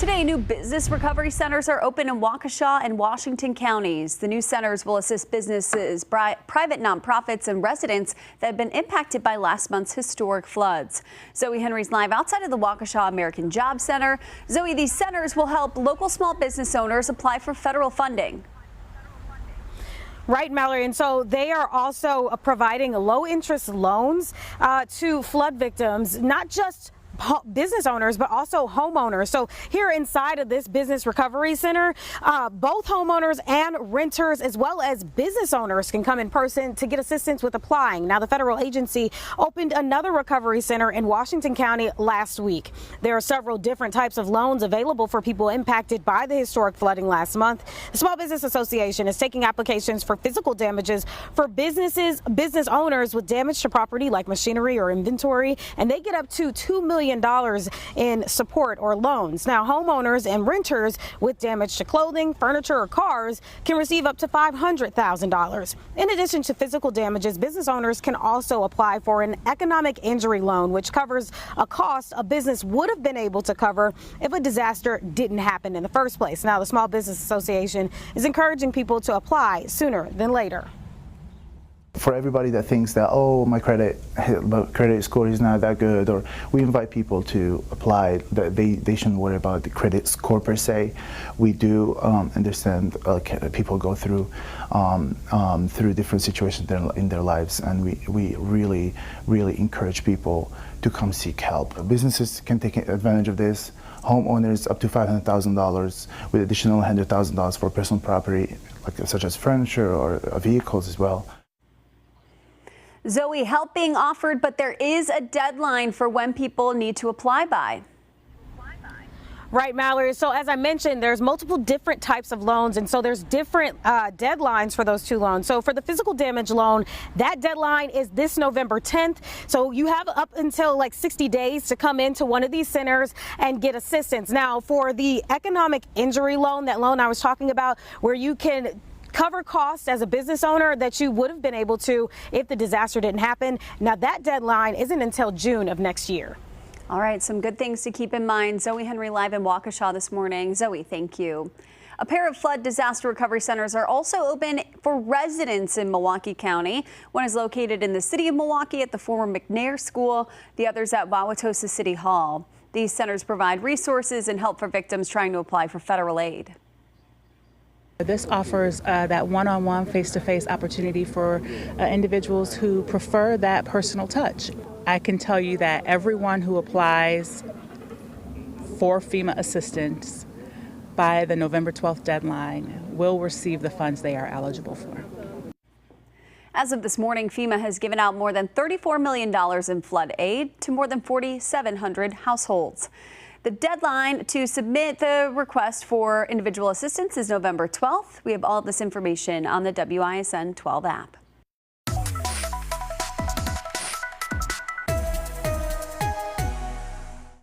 Today, new business recovery centers are open in Waukesha and Washington counties. The new centers will assist businesses, private nonprofits, and residents that have been impacted by last month's historic floods. Zoe Henry's live outside of the Waukesha American Job Center. Zoe, these centers will help local small business owners apply for federal funding. Right, Mallory, and so they are also providing low interest loans to flood victims, not just business owners, but also homeowners. So here inside of this business recovery center, both homeowners and renters, as well as business owners, can come in person to get assistance with applying. Now, the federal agency opened another recovery center in Washington County last week. There are several different types of loans available for people impacted by the historic flooding last month. The Small Business Association is taking applications for physical damages for business owners with damage to property like machinery or inventory, and they get up to $2 million in support or loans. Now, homeowners and renters with damage to clothing, furniture, or cars can receive up to $500,000. In addition to physical damages, business owners can also apply for an economic injury loan, which covers a cost a business would have been able to cover if a disaster didn't happen in the first place. Now, the Small Business Association is encouraging people to apply sooner than later. For everybody that thinks that, oh, my credit score is not that good, or we invite people to apply, that they shouldn't worry about the credit score per se. We do understand people go through different situations in their lives, and we really encourage people to come seek help. Businesses can take advantage of this. Homeowners up to $500,000 with additional $100,000 for personal property, such as furniture or vehicles as well. Zoe, help being offered, but there is a deadline for when people need to apply by. Right, Mallory. So as I mentioned, there's multiple different types of loans, and so there's different deadlines for those two loans. So for the physical damage loan, that deadline is this November 10th. So you have up until 60 days to come into one of these centers and get assistance. Now, for the economic injury loan, that loan I was talking about, where you can cover costs as a business owner that you would have been able to if the disaster didn't happen. Now, that deadline isn't until June of next year. All right, some good things to keep in mind. Zoe Henry live in Waukesha this morning. Zoe, thank you. A pair of flood disaster recovery centers are also open for residents in Milwaukee County. One is located in the city of Milwaukee at the former McNair School. The other's at Wauwatosa City Hall. These centers provide resources and help for victims trying to apply for federal aid. This offers that one-on-one, face-to-face opportunity for individuals who prefer that personal touch. I can tell you that everyone who applies for FEMA assistance by the November 12th deadline will receive the funds they are eligible for. As of this morning, FEMA has given out more than $34 million in flood aid to more than 4,700 households. The deadline to submit the request for individual assistance is November 12th. We have all of this information on the WISN 12 app.